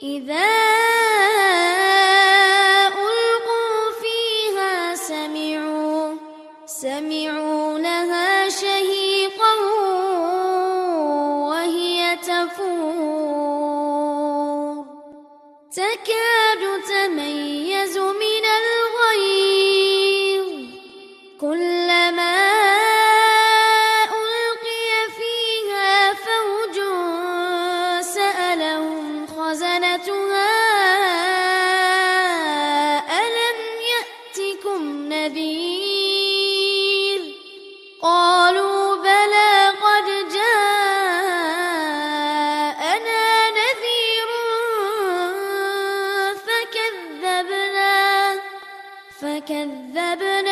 إذا ألقوا فيها سمعوا لها شهيقا وهي تفور تكاد تميز من الغيظ كلما ألقي فيها فوج سألهم خزنتها ألم يأتكم نذير قالوا بلى قد جاءنا نذير فكذبنا